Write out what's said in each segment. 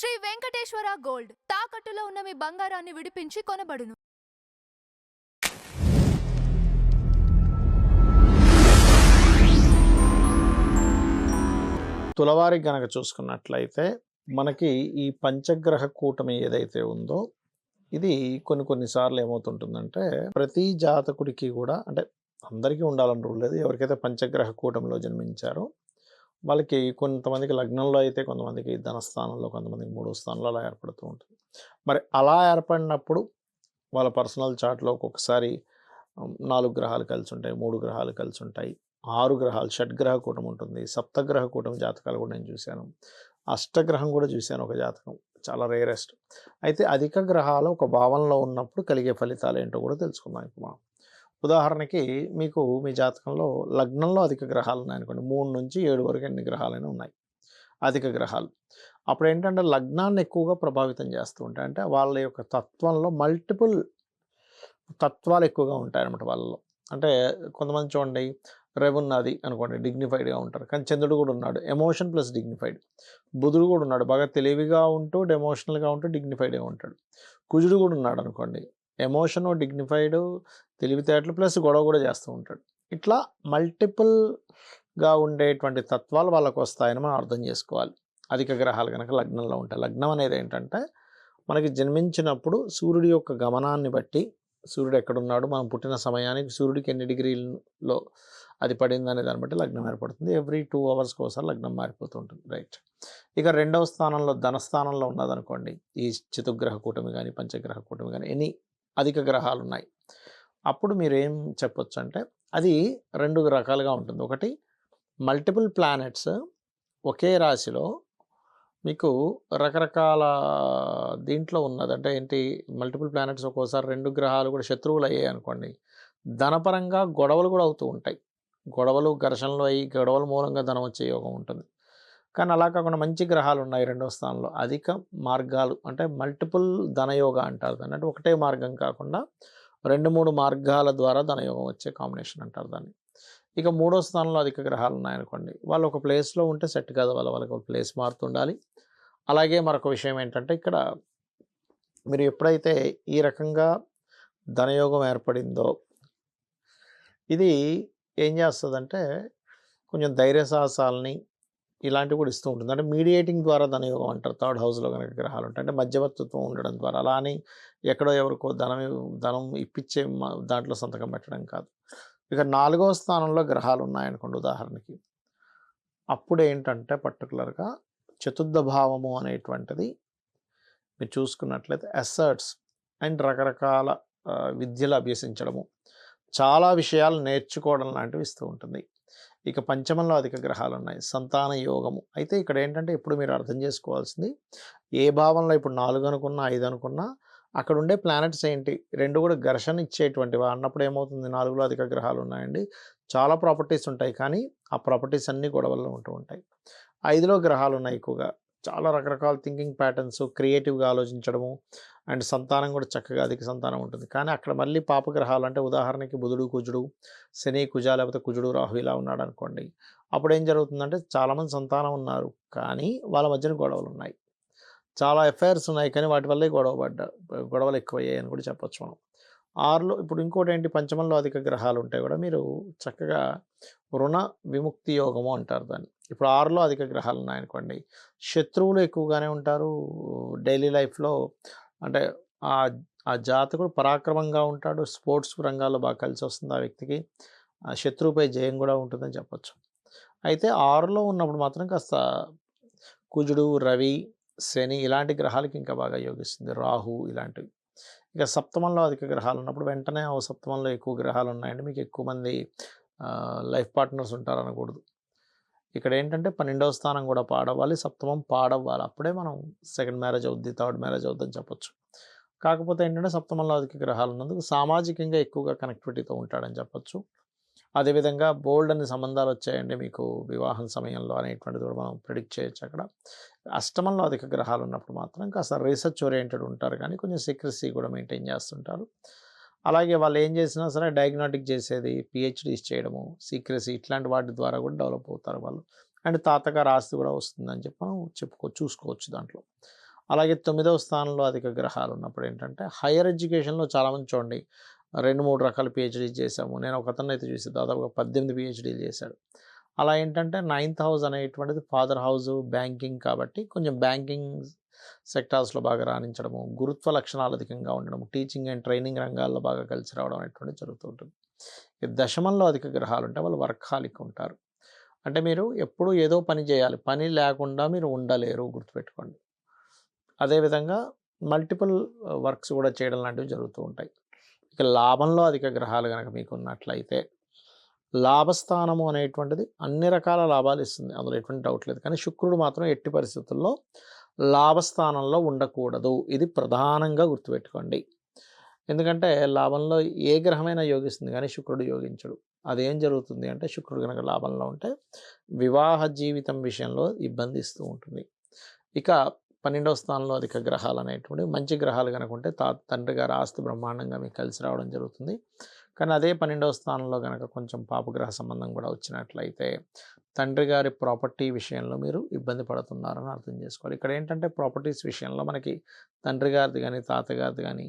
Shri Venkateswara gold తాకట్టులో ఉన్న మీ బంగారాన్ని విడిపించి కొనబడును. తులవారి గనక చూసుకున్నట్లయితే మనకి ఈ పంచగ్రహ కూటమి ఏదైతే ఉందో ఇది కొన్నిసార్లు ఏమవుతుంటుందంటే ప్రతి జాతకుడికి కూడా అంటే అందరికీ ఉండాలని రూల్ లేదు. ఎవరికైతే పంచగ్రహ కూటమిలో జన్మించారో వాళ్ళకి కొంతమందికి లగ్నంలో అయితే కొంతమందికి ధనస్థానంలో కొంతమందికి మూడో స్థానంలో అలా ఏర్పడుతూ ఉంటుంది. మరి అలా ఏర్పడినప్పుడు వాళ్ళ పర్సనల్ చార్ట్లో ఒక్కొక్కసారి 4 గ్రహాలు కలిసి ఉంటాయి, 3 గ్రహాలు కలిసి ఉంటాయి, 6 గ్రహాలు షడ్గ్రహ కూటమి ఉంటుంది, సప్తగ్రహ కూటమి జాతకాలు కూడా నేను చూశాను, అష్టగ్రహం కూడా చూశాను ఒక జాతకం, చాలా రేరెస్ట్. అయితే అధిక గ్రహాలు ఒక భావంలో ఉన్నప్పుడు కలిగే ఫలితాలు ఏంటో కూడా తెలుసుకుందాం ఇప్పుడు మనం. ఉదాహరణకి మీకు మీ జాతకంలో లగ్నంలో అధిక గ్రహాలు ఉన్నాయనుకోండి, 3 నుంచి 7 వరకు ఎన్ని గ్రహాలైనా ఉన్నాయి అధిక గ్రహాలు. అప్పుడు ఏంటంటే లగ్నాన్ని ఎక్కువగా ప్రభావితం చేస్తూ ఉంటాయి. అంటే వాళ్ళ యొక్క తత్వంలో మల్టిపుల్ తత్వాలు ఎక్కువగా ఉంటాయన్నమాట వాళ్ళలో. అంటే కొంతమంది చూడండి ఉన్నది అనుకోండి డిగ్నిఫైడ్గా ఉంటారు, కానీ చంద్రుడు కూడా ఉన్నాడు ఎమోషన్ ప్లస్ డిగ్నిఫైడ్. బుధుడు కూడా ఉన్నాడు బాగా తెలివిగా ఉంటూ ఎమోషనల్గా ఉంటూ డిగ్నిఫైడ్గా ఉంటాడు. కుజుడు కూడా ఉన్నాడు అనుకోండి ఎమోషన్ డిగ్నిఫైడ్ తెలివితేటలు ప్లస్ గొడవ కూడా చేస్తూ ఉంటాడు. ఇట్లా మల్టిపుల్గా ఉండేటువంటి తత్వాలు వాళ్ళకు వస్తాయని మనం అర్థం చేసుకోవాలి అధిక గ్రహాలు కనుక లగ్నంలో ఉంటాయి. లగ్నం అనేది ఏంటంటే మనకి జన్మించినప్పుడు సూర్యుడి యొక్క గమనాన్ని బట్టి సూర్యుడు ఎక్కడున్నాడు, మనం పుట్టిన సమయానికి సూర్యుడికి ఎన్ని డిగ్రీల్లో అది పడింది అనే దాన్ని బట్టి లగ్నం ఏర్పడుతుంది. ఎవ్రీ 2 అవర్స్కి ఒకసారి లగ్నం మారిపోతూ ఉంటుంది. రైట్. ఇక రెండవ స్థానంలో ధనస్థానంలో ఉన్నదనుకోండి, ఈ చతుర్గ్రహ కూటమి కానీ పంచగ్రహ కూటమి కానీ ఎన్ని అధిక గ్రహాలు ఉన్నాయి, అప్పుడు మీరు ఏం చెప్పొచ్చు అంటే అది 2 రకాలుగా ఉంటుంది. ఒకటి మల్టిపుల్ ప్లానెట్స్ ఒకే రాశిలో మీకు రకరకాల దీంట్లో ఉన్నది. అంటే ఏంటి, మల్టిపుల్ ప్లానెట్స్ ఒక్కోసారి 2 గ్రహాలు కూడా శత్రువులు అయ్యాయి అనుకోండి, ధనపరంగా గొడవలు కూడా అవుతూ ఉంటాయి. గొడవలు ఘర్షణలు అయ్యి గొడవల మూలంగా ధనం వచ్చే యోగం ఉంటుంది. కానీ అలా కాకుండా మంచి గ్రహాలు ఉన్నాయి రెండవ స్థానంలో, అధిక మార్గాలు అంటే మల్టిపుల్ ధనయోగ అంటారు దాన్ని. అంటే ఒకటే మార్గం కాకుండా 2-3 మార్గాల ద్వారా ధనయోగం వచ్చే కాంబినేషన్ అంటారు దాన్ని. ఇక మూడో స్థానంలో అధిక గ్రహాలు ఉన్నాయనుకోండి, వాళ్ళు ఒక ప్లేస్లో ఉంటే సెట్ కాదు, వాళ్ళకి ఒక ప్లేస్ మారుతుండాలి. అలాగే మరొక విషయం ఏంటంటే ఇక్కడ మీరు ఎప్పుడైతే ఈ రకంగా ధనయోగం ఏర్పడిందో ఇది ఏం చేస్తుందంటే కొంచెం ధైర్య సాహసాలని ఇలాంటివి కూడా ఇస్తూ ఉంటుంది. అంటే మీడియేటింగ్ ద్వారా ధనయోగం అంటారు. 3rd హౌస్లో కనుక గ్రహాలు ఉంటాయి, అంటే మధ్యవర్తిత్వం ఉండడం ద్వారా. అలా అని ఎక్కడో ఎవరికో ధనం ఇప్పించే దాంట్లో సంతకం పెట్టడం కాదు. ఇక 4వ స్థానంలో గ్రహాలు ఉన్నాయనుకోండి ఉదాహరణకి, అప్పుడు ఏంటంటే పర్టికులర్గా చతుర్థ భావము అనేటువంటిది మీరు చూసుకున్నట్లయితే అసర్ట్స్ అండ్ రకరకాల విద్యలు అభ్యసించడము, చాలా విషయాలు నేర్చుకోవడం లాంటివి ఇస్తూ ఉంటుంది. ఇక పంచమంలో అధిక గ్రహాలు ఉన్నాయి, సంతాన యోగము. అయితే ఇక్కడ ఏంటంటే ఇప్పుడు మీరు అర్థం చేసుకోవాల్సింది, ఏ భావంలో ఇప్పుడు 4 అనుకున్నా 5 అనుకున్నా అక్కడ ఉండే ప్లానెట్స్ ఏంటి 2 కూడా ఘర్షణ ఇచ్చేటువంటివి అన్నప్పుడు ఏమవుతుంది, 4లో అధిక గ్రహాలు ఉన్నాయండి, చాలా ప్రాపర్టీస్ ఉంటాయి, కానీ ఆ ప్రాపర్టీస్ అన్నీ గొడవల్లో ఉంటూ ఉంటాయి. 5లో గ్రహాలు ఉన్నాయి ఎక్కువగా, చాలా రకరకాల థింకింగ్ ప్యాటర్న్స్, క్రియేటివ్గా ఆలోచించడము, అండ్ సంతానం కూడా చక్కగా అధిక సంతానం ఉంటుంది. కానీ అక్కడ మళ్ళీ పాపగ్రహాలు అంటే ఉదాహరణకి బుధుడు కుజుడు, శని కుజ లేకపోతే కుజుడు రాహు ఇలా ఉన్నాడు అనుకోండి, అప్పుడు ఏం జరుగుతుందంటే చాలామంది సంతానం ఉన్నారు కానీ వాళ్ళ మధ్యన గొడవలు ఉన్నాయి, చాలా ఎఫైర్స్ ఉన్నాయి కానీ వాటి వల్లే గొడవలు ఎక్కువయ్యాయి అని కూడా చెప్పొచ్చు మనం. 6లో ఇప్పుడు ఇంకోటి ఏంటి, పంచమంలో అధిక గ్రహాలు ఉంటాయి కూడా మీరు చక్కగా రుణ విముక్తి యోగము అంటారు దాన్ని. ఇప్పుడు 6లో అధిక గ్రహాలు ఉన్నాయనుకోండి, శత్రువులు ఎక్కువగానే ఉంటారు డైలీ లైఫ్లో. అంటే ఆ జాతకుడు పరాక్రమంగా ఉంటాడు, స్పోర్ట్స్ రంగాల్లో బాగా కలిసి వస్తుంది ఆ వ్యక్తికి, శత్రువుపై జయం కూడా ఉంటుందని చెప్పొచ్చు. అయితే 6లో ఉన్నప్పుడు మాత్రం కాస్త కుజుడు, రవి, శని ఇలాంటి గ్రహాలకి ఇంకా బాగా యోగిస్తుంది, రాహు ఇలాంటివి. ఇక సప్తమంలో అధిక గ్రహాలు ఉన్నప్పుడు వెంటనే సప్తమంలో ఎక్కువ గ్రహాలు ఉన్నాయండి, మీకు ఎక్కువ మంది లైఫ్ పార్ట్నర్స్ ఉంటారు అనకూడదు. ఇక్కడ ఏంటంటే 12వ స్థానం కూడా పాడవ్వాలి, సప్తమం పాడవ్వాలి, అప్పుడే మనం సెకండ్ మ్యారేజ్ అవుద్ది, 3rd మ్యారేజ్ అవుద్ది అని చెప్పొచ్చు. కాకపోతే ఏంటంటే సప్తమంలో అధిక గ్రహాలు ఉన్నందుకు సామాజికంగా ఎక్కువగా కనెక్టివిటీతో ఉంటాడని చెప్పొచ్చు. అదేవిధంగా బోల్డ్ అనే సంబంధాలు వచ్చాయండి మీకు వివాహం సమయంలో అనేటువంటిది కూడా మనం ప్రిడిక్ట్ చేయొచ్చు అక్కడ. అష్టమంలో అధిక గ్రహాలు ఉన్నప్పుడు మాత్రం కాస్త రీసెర్చ్ ఓరియంటెడ్ ఉంటారు, కానీ కొంచెం సీక్రెసీ కూడా మెయింటైన్ చేస్తుంటారు. అలాగే వాళ్ళు ఏం చేసినా సరే డయాగ్నాటిక్ చేసేది, పిహెచ్డీస్ చేయడము, సీక్రెసీ ఇట్లాంటి వాటి ద్వారా కూడా డెవలప్ అవుతారు వాళ్ళు. అండ్ తాతగారు ఆస్తి కూడా వస్తుందని చెప్పి మనం చూసుకోవచ్చు దాంట్లో. అలాగే 9వ స్థానంలో అధిక గ్రహాలు ఉన్నప్పుడు ఏంటంటే హైయర్ ఎడ్యుకేషన్‌లో చాలామంది చూడండి 2, 3 రకాల పీహెచ్‌డీ చేశాము. నేను ఒకతన్నయితే చూసి దాదాపుగా 18 పీహెచ్‌డీలు చేశాడు. అలా ఏంటంటే నైన్త్ హౌస్ అనేటువంటిది ఫాదర్ హౌసు, బ్యాంకింగ్ కాబట్టి కొంచెం బ్యాంకింగ్ సెక్టార్స్‌లో బాగా రాణించడము, గురుత్వ లక్షణాలు అధికంగా ఉండడము, టీచింగ్ అండ్ ట్రైనింగ్ రంగాల్లో బాగా కలిసి రావడం అనేటువంటిది జరుగుతూ ఉంటుంది. ఈ దశమంలో అధిక గ్రహాలుంటే వాళ్ళు వర్కాహోలిక్ ఉంటారు. అంటే మీరు ఎప్పుడూ ఏదో పని చేయాలి. పని లేకుండా మీరు ఉండలేరు గుర్తుపెట్టుకోండి. అదేవిధంగా మల్టిపుల్ వర్క్స్ కూడా చేయడం లాంటివి జరుగుతూ ఉంటాయి. ఇక లాభంలో అధిక గ్రహాలు గనక మీకున్నట్లయితే లాభస్థానము అనేటువంటిది అన్ని రకాల లాభాలు ఇస్తుంది. అందులో ఎటువంటి డౌట్ లేదు. కానీ శుక్రుడు మాత్రం ఎట్టి పరిస్థితుల్లో లాభస్థానంలో ఉండకూడదు. ఇది ప్రధానంగా గుర్తుపెట్టుకోండి. ఎందుకంటే లాభంలో ఏ గ్రహమైనా యోగిస్తుంది కానీ శుక్రుడు యోగించడు. అదేం జరుగుతుంది అంటే శుక్రుడు గనక లాభంలో ఉంటే వివాహ జీవితం విషయంలో ఇబ్బంది ఇస్తూ ఉంటుంది. ఇక 12వ స్థానంలో అధిక గ్రహాలు అనేటువంటివి మంచి గ్రహాలు గనక ఉంటే తండ్రి గారి ఆస్తి బ్రహ్మాండంగా మీకు కలిసి రావడం జరుగుతుంది. కానీ అదే 12వ స్థానంలో గనక కొంచెం పాపగ్రహ సంబంధం కూడా వచ్చినట్లయితే తండ్రి గారి ప్రాపర్టీ విషయంలో మీరు ఇబ్బంది పడుతున్నారని అర్థం చేసుకోవాలి. ఇక్కడ ఏంటంటే ప్రాపర్టీస్ విషయంలో మనకి తండ్రి గారిది కానీ తాతగారిది కానీ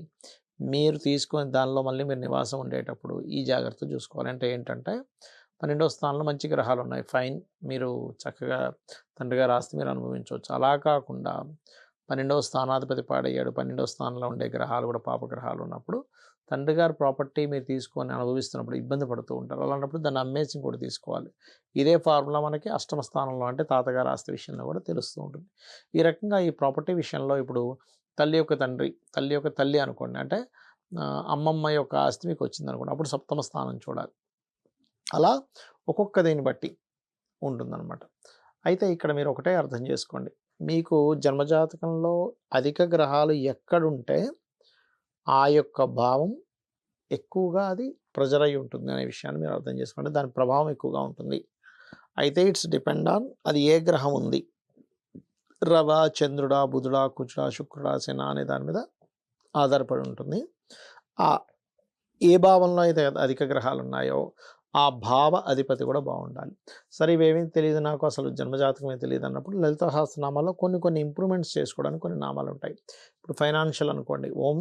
మీరు తీసుకొని దానిలో మళ్ళీ మీరు నివాసం ఉండేటప్పుడు ఈ జాగ్రత్త చూసుకోవాలి. అంటే ఏంటంటే 12వ స్థానంలో మంచి గ్రహాలు ఉన్నాయి, ఫైన్, మీరు చక్కగా తండ్రి గారి ఆస్తి మీరు అనుభవించవచ్చు. అలా కాకుండా 12వ స్థానాధిపతి పాడయ్యాడు, 12వ స్థానంలో ఉండే గ్రహాలు కూడా పాపగ్రహాలు ఉన్నప్పుడు తండ్రి గారి ప్రాపర్టీ మీరు తీసుకొని అనుభవిస్తున్నప్పుడు ఇబ్బంది పడుతూ ఉంటారు. అలాంటప్పుడు దాన్ని అమ్మేసి ఇంకోటి తీసుకోవాలి. ఇదే ఫార్ములా మనకి అష్టమ స్థానంలో అంటే తాతగారి ఆస్తి విషయంలో కూడా తెలుస్తూ ఉంటుంది. ఈ రకంగా ఈ ప్రాపర్టీ విషయంలో ఇప్పుడు తల్లి యొక్క తండ్రి, తల్లి యొక్క తల్లి అనుకోండి, అంటే అమ్మమ్మ యొక్క ఆస్తి మీకు వచ్చిందనుకోండి, అప్పుడు సప్తమ స్థానం చూడాలి. అలా ఒక్కొక్క దీన్ని బట్టి ఉంటుందన్నమాట. అయితే ఇక్కడ మీరు ఒకటే అర్థం చేసుకోండి, మీకు జన్మజాతకంలో అధిక గ్రహాలు ఎక్కడుంటే ఆ యొక్క భావం ఎక్కువగా అది ప్రెజర్ అయి ఉంటుంది అనే విషయాన్ని మీరు అర్థం చేసుకోండి. దాని ప్రభావం ఎక్కువగా ఉంటుంది. అయితే ఇట్స్ డిపెండ్ ఆన్ అది ఏ గ్రహం ఉంది, రవ, చంద్రుడా, బుధుడా, కుజుడా, శుక్రుడా, శన అనే దాని మీద ఆధారపడి ఉంటుంది. ఏ భావంలో అయితే అధిక గ్రహాలు ఉన్నాయో ఆ భావ అధిపతి కూడా బాగుండాలి. సరే ఇవేమీ తెలియదు నాకు, అసలు జన్మజాతకమే తెలియదు అన్నప్పుడు లలిత సహస్రనామాల్లో కొన్ని ఇంప్రూవ్మెంట్స్ చేసుకోవడానికి కొన్ని నామాలు ఉంటాయి. ఇప్పుడు ఫైనాన్షియల్ అనుకోండి, ఓం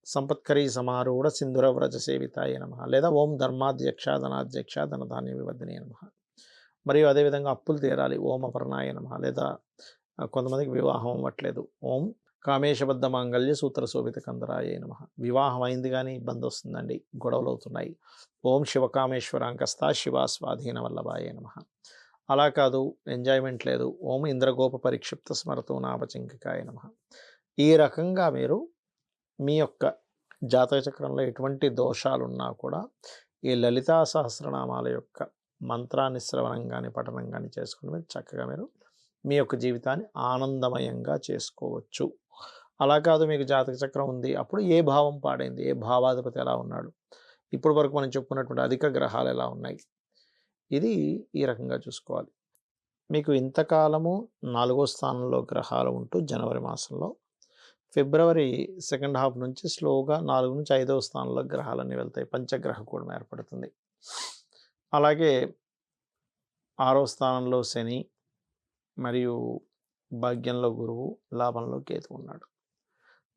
సంపత్కరీ సమారూఢ సింధుర వ్రజ సేవితాయ నమః, లేదా ఓం ధర్మాధ్యక్ష ధనాధ్యక్ష ధనధాన్య వివర్ధినే నమః. మరియు అదేవిధంగా అప్పులు తీరాలి, ఓం అపర్ణాయ నమః. లేదా కొంతమందికి వివాహం అవ్వట్లేదు, ఓం కామేశబద్ధ మాంగళ్య సూత్ర శోభిత కందరాయ నమః. వివాహం అయింది కానీ ఇబ్బంది వస్తుందండి, గొడవలు అవుతున్నాయి, ఓం శివకామేశ్వరాంకస్తా శివ స్వాధీన వల్లభాయ నమః. అలా కాదు, ఎంజాయ్మెంట్ లేదు, ఓం ఇంద్రగోప పరిక్షిప్త స్మరతో నాపచింకికాయ నమః. ఈ రకంగా మీరు మీ యొక్క జాతక చక్రంలో ఎటువంటి దోషాలున్నా కూడా ఈ లలితా సహస్రనామాల యొక్క మంత్రాన్ని శ్రవణం కానీ పఠనం కానీ చేసుకుని మీరు చక్కగా మీరు మీ యొక్క జీవితాన్ని ఆనందమయంగా చేసుకోవచ్చు. అలా కాదు, మీకు జాతక చక్రం ఉంది, అప్పుడు ఏ భావం పాడైంది, ఏ భావాధిపతి ఎలా ఉన్నాడు, ఇప్పుడు వరకు మనం చెప్పుకున్నటువంటి అధిక గ్రహాలు ఎలా ఉన్నాయి, ఇది ఈ రకంగా చూసుకోవాలి. మీకు ఇంతకాలము 4వ స్థానంలో గ్రహాలు ఉంటూ జనవరి మాసంలో ఫిబ్రవరి సెకండ్ హాఫ్ నుంచి స్లోగా 4 నుంచి 5వ స్థానంలో గ్రహాలన్నీ వెళ్తాయి, పంచగ్రహ కూడం ఏర్పడుతుంది. అలాగే 6వ స్థానంలో శని, మరియు భాగ్యంలో గురువు, లాభంలో కేతు ఉన్నాడు.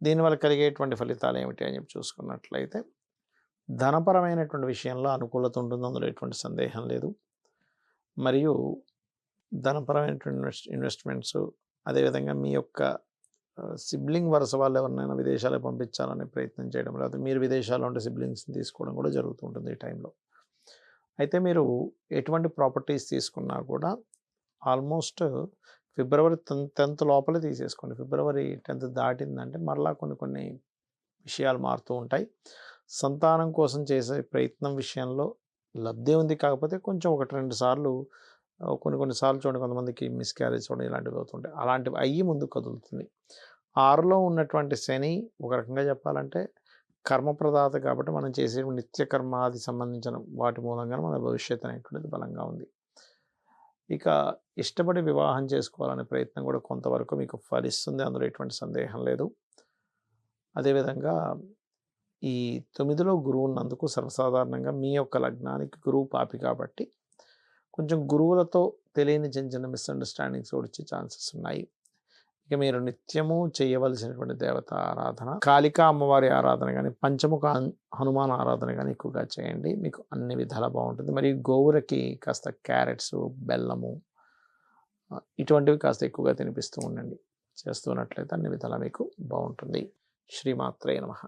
దీనివల్ల కలిగేటువంటి ఫలితాలు ఏమిటి అని చెప్పి చూసుకున్నట్లయితే ధనపరమైనటువంటి విషయంలో అనుకూలత ఉంటుంది, అందులో ఎటువంటి సందేహం లేదు. మరియు ధనపరమైనటువంటి ఇన్వెస్ట్మెంట్స్, అదేవిధంగా మీ యొక్క సిబ్లింగ్ వరుస వాళ్ళు ఎవరినైనా విదేశాలకు పంపించాలనే ప్రయత్నం చేయడం, లేకపోతే మీరు విదేశాల్లో ఉంటే సిబ్లింగ్స్ని తీసుకోవడం కూడా జరుగుతూ ఉంటుంది ఈ టైంలో. అయితే మీరు ఎటువంటి ప్రాపర్టీస్ తీసుకున్నా కూడా ఆల్మోస్ట్ ఫిబ్రవరి 10th లోపలే తీసేసుకోండి. ఫిబ్రవరి 10th దాటిందంటే మరలా కొన్ని విషయాలు మారుతూ ఉంటాయి. సంతానం కోసం చేసే ప్రయత్నం విషయంలో లబ్ధి ఉంది, కాకపోతే కొంచెం 1-2 సార్లు కొన్ని సార్లు చూడండి, కొంతమందికి మిస్క్యారేజ్ చూడండి, ఇలాంటివి అవుతుంటాయి. అలాంటివి అయ్యి ముందుకు కదులుతుంది. 6లో ఉన్నటువంటి శని ఒక రకంగా చెప్పాలంటే కర్మప్రదాత కాబట్టి మనం చేసే నిత్య కర్మాది సంబంధించిన వాటి మూలంగా మన భవిష్యత్తు అనేటువంటిది బలంగా ఉంది. ఇక ఇష్టపడి వివాహం చేసుకోవాలనే ప్రయత్నం కూడా కొంతవరకు మీకు ఫలిస్తుంది, అందులో ఎటువంటి సందేహం లేదు. అదేవిధంగా ఈ 9లో గురువు ఉన్నందుకు సర్వసాధారణంగా మీ యొక్క లగ్నానికి గురువు పాపి కాబట్టి కొంచెం గురువులతో తెలియని చిన్న మిస్అండర్స్టాండింగ్స్ వచ్చే ఛాన్సెస్ ఉన్నాయి. ఇక మీరు నిత్యము చేయవలసినటువంటి దేవత ఆరాధన కాళికా అమ్మవారి ఆరాధన కానీ పంచముఖ హనుమాన్ ఆరాధన కానీ ఎక్కువగా చేయండి. మీకు అన్ని విధాలా బాగుంటుంది. మరియు గోవులకి కాస్త క్యారెట్స్, బెల్లము ఇటువంటివి కాస్త ఎక్కువగా తినిపిస్తూ ఉండండి. చేస్తున్నట్లయితే అన్ని విధాలా మీకు బాగుంటుంది. శ్రీమాత్రే నమః.